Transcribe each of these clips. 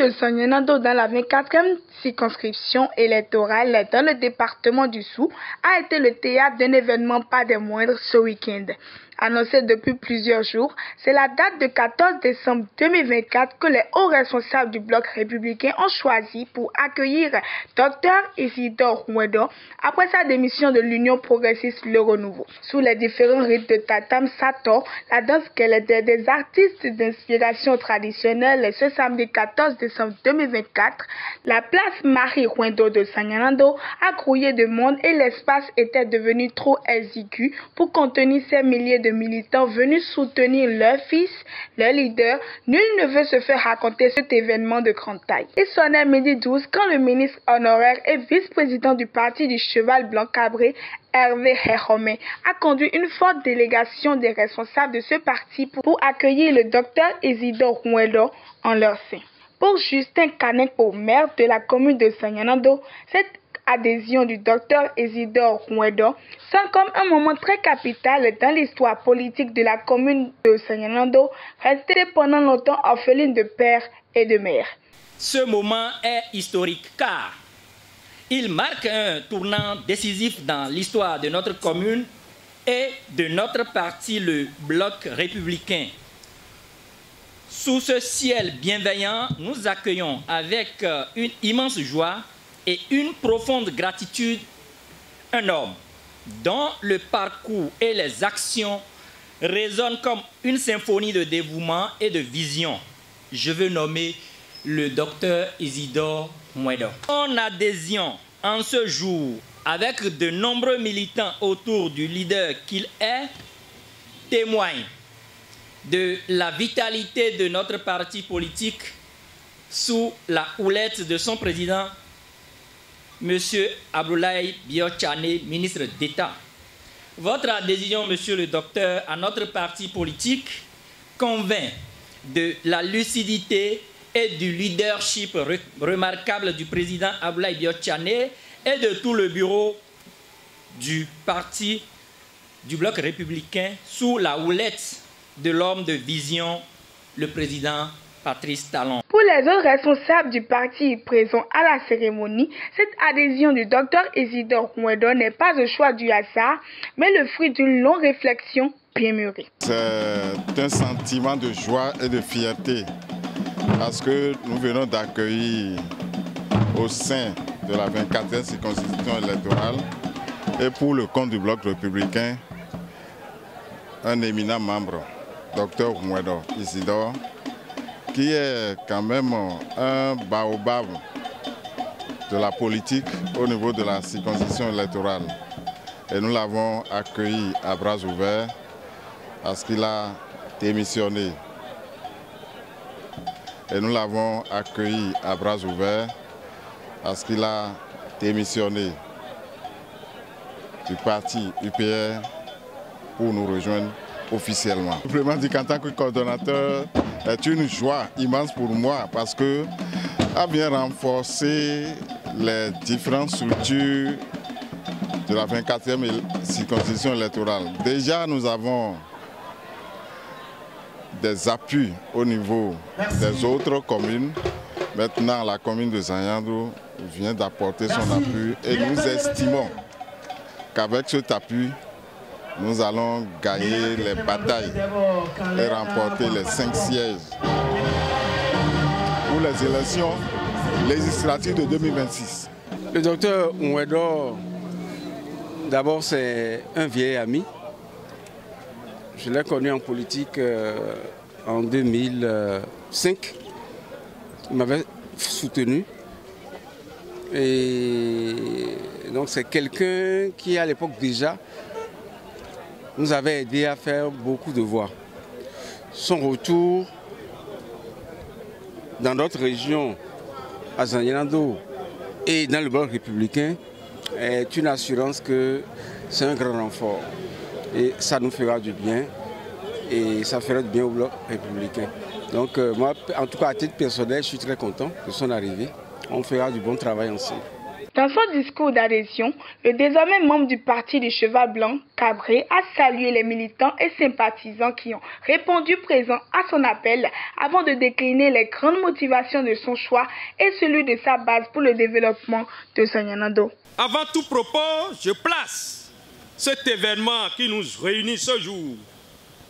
de Sanyanando dans la 24e circonscription électorale dans le département du Sou a été le théâtre d'un événement pas des moindres ce week-end. Annoncé depuis plusieurs jours, c'est la date de 14 décembre 2024 que les hauts responsables du bloc républicain ont choisi pour accueillir Dr Isidore Ouedo après sa démission de l'Union progressiste Le Renouveau. Sous les différents rites de Tatam Sator, la danse qu'elle des artistes d'inspiration traditionnelle ce samedi 14 décembre 2024, la place Marie Ouedo de Sanyanando a grouillé de monde et l'espace était devenu trop exigu pour contenir ces milliers de militants venus soutenir leur fils, leur leader. Nul ne veut se faire raconter cet événement de grande taille. Il sonnait midi 12 quand le ministre honoraire et vice-président du parti du Cheval Blanc Cabré, Hervé Heromé, a conduit une forte délégation des responsables de ce parti pour accueillir le docteur Isidore Ouedo en leur sein. Pour Justin Kaneko, maire de la commune de Sanyanando, cette adhésion du docteur Isidore Ouedo sent comme un moment très capital dans l'histoire politique de la commune de Sanyanando, restée pendant longtemps orpheline de père et de mère. Ce moment est historique car il marque un tournant décisif dans l'histoire de notre commune et de notre parti, le Bloc républicain. Sous ce ciel bienveillant, nous accueillons avec une immense joie et une profonde gratitude un homme dont le parcours et les actions résonnent comme une symphonie de dévouement et de vision. Je veux nommer le docteur Isidore Ouedo. Son adhésion en ce jour, avec de nombreux militants autour du leader qu'il est, témoigne de la vitalité de notre parti politique sous la houlette de son président, M. Abdoulaye Biotchane, ministre d'État. Votre adhésion, monsieur le docteur, à notre parti politique convainc de la lucidité et du leadership remarquable du président Abdoulaye Biotchane et de tout le bureau du parti du Bloc républicain sous la houlette de l'homme de vision, le président Patrice Talon. Pour les autres responsables du parti présents à la cérémonie, cette adhésion du docteur Isidore Ouedo n'est pas le choix du hasard, mais le fruit d'une longue réflexion bien mûrie. C'est un sentiment de joie et de fierté parce que nous venons d'accueillir au sein de la 24e circonscription électorale et pour le compte du Bloc républicain, un éminent membre, docteur Ouedo Isidore, qui est quand même un baobab de la politique au niveau de la circonscription électorale. Et nous l'avons accueilli à bras ouverts parce qu'il a démissionné. Et nous l'avons accueilli à bras ouverts parce qu'il a démissionné du parti UPR pour nous rejoindre officiellement. Le complément dit qu'en tant que coordonnateur est une joie immense pour moi parce que a bien renforcé les différentes structures de la 24e circonscription électorale. Déjà, nous avons des appuis au niveau des autres communes. Maintenant, la commune de Sanyanando vient d'apporter son appui et nous estimons qu'avec cet appui, nous allons gagner les batailles et remporter les 5 sièges pour les élections législatives de 2026. Le docteur Ouedo, d'abord c'est un vieil ami. Je l'ai connu en politique en 2005. Il m'avait soutenu. Et donc c'est quelqu'un qui à l'époque déjà nous avait aidé à faire beaucoup de voix. Son retour dans d'autres régions, à Sanyanando et dans le Bloc républicain, est une assurance que c'est un grand renfort. Et ça nous fera du bien, et ça fera du bien au Bloc républicain. Donc moi, en tout cas à titre personnel, je suis très content de son arrivée. On fera du bon travail ensemble. Dans son discours d'adhésion, le désormais membre du Parti du Cheval Blanc, Cabré, a salué les militants et sympathisants qui ont répondu présent à son appel avant de décliner les grandes motivations de son choix et celui de sa base pour le développement de Sanyana-Do. Avant tout propos, je place cet événement qui nous réunit ce jour,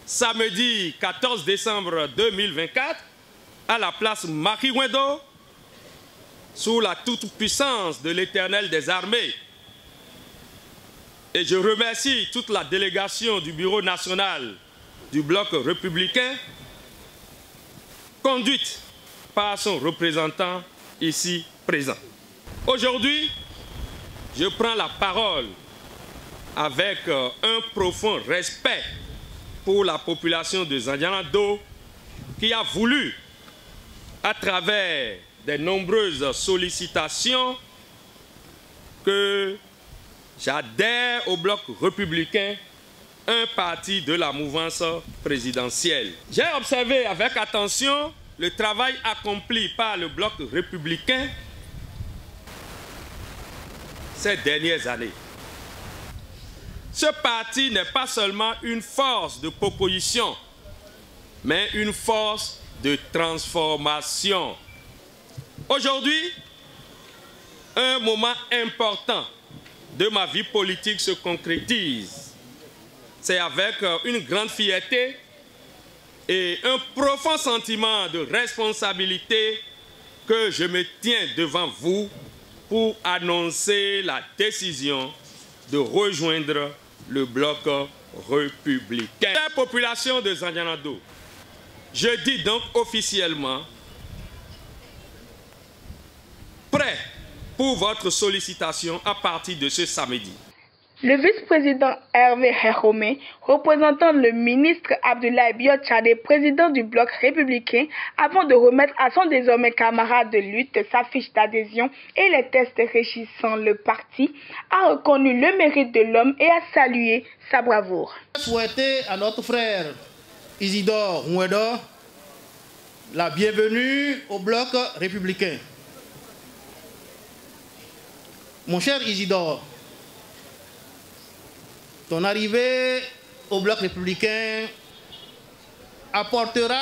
samedi 14 décembre 2024, à la place Makiwendo, sous la toute-puissance de l'Éternel des armées. Et je remercie toute la délégation du Bureau national du Bloc républicain, conduite par son représentant ici présent. Aujourd'hui, je prends la parole avec un profond respect pour la population de Sanyana-Do qui a voulu, à travers des nombreuses sollicitations, que j'adhère au Bloc républicain, un parti de la mouvance présidentielle. J'ai observé avec attention le travail accompli par le Bloc républicain ces dernières années. Ce parti n'est pas seulement une force de proposition, mais une force de transformation. Aujourd'hui, un moment important de ma vie politique se concrétise. C'est avec une grande fierté et un profond sentiment de responsabilité que je me tiens devant vous pour annoncer la décision de rejoindre le Bloc républicain. La population de Sanyana-Do, je dis donc officiellement prêt pour votre sollicitation à partir de ce samedi. Le vice-président Hervé Heromé, représentant le ministre Abdoulaye Biotchadé, président du Bloc républicain, avant de remettre à son désormais camarade de lutte sa fiche d'adhésion et les tests régissant le parti, a reconnu le mérite de l'homme et a salué sa bravoure. Souhaiter à notre frère Isidore Mouedo la bienvenue au Bloc républicain. Mon cher Isidore, ton arrivée au Bloc républicain apportera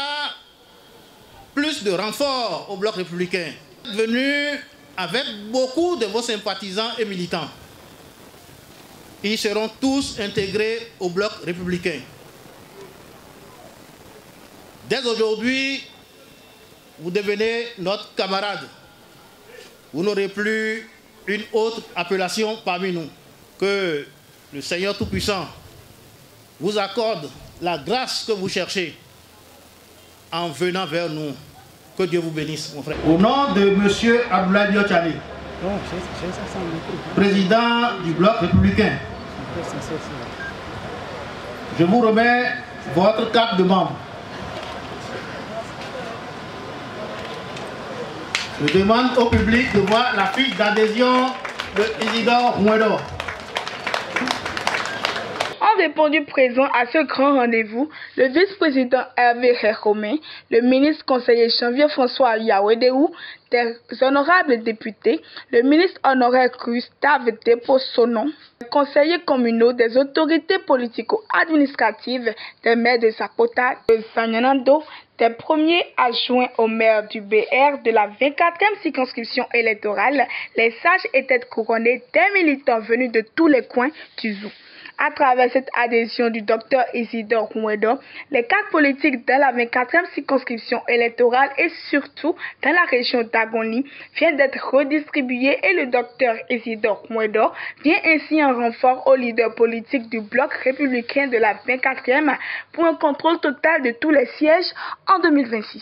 plus de renforts au Bloc républicain. Venu avec beaucoup de vos sympathisants et militants. Ils seront tous intégrés au Bloc républicain. Dès aujourd'hui, vous devenez notre camarade. Vous n'aurez plus une autre appellation parmi nous. Que le Seigneur Tout-Puissant vous accorde la grâce que vous cherchez en venant vers nous. Que Dieu vous bénisse, mon frère. Au nom de M. Abdoulaye Biotchadé, président du Bloc républicain, je vous remets votre carte de membre. Je demande au public de voir la fiche d'adhésion de Isidore Mouedo. Ont répondu présent à ce grand rendez-vous le vice-président Hervé Heromé, le ministre conseiller Janvier-François Yawedéou, des honorables députés, le ministre honoraire Gustave Depossonon, les conseillers communaux, des autorités politico-administratives, des maires de Sapota, de Sanyana-Do, des premiers adjoints au maire du BR de la 24e circonscription électorale. Les sages étaient couronnés des militants venus de tous les coins du Zou. À travers cette adhésion du docteur Isidore Mouedo, les cadres politiques dans la 24e circonscription électorale et surtout dans la région d'Agoni viennent d'être redistribués et le docteur Isidore Mouedo vient ainsi en renfort aux leaders politiques du Bloc républicain de la 24e pour un contrôle total de tous les sièges en 2026.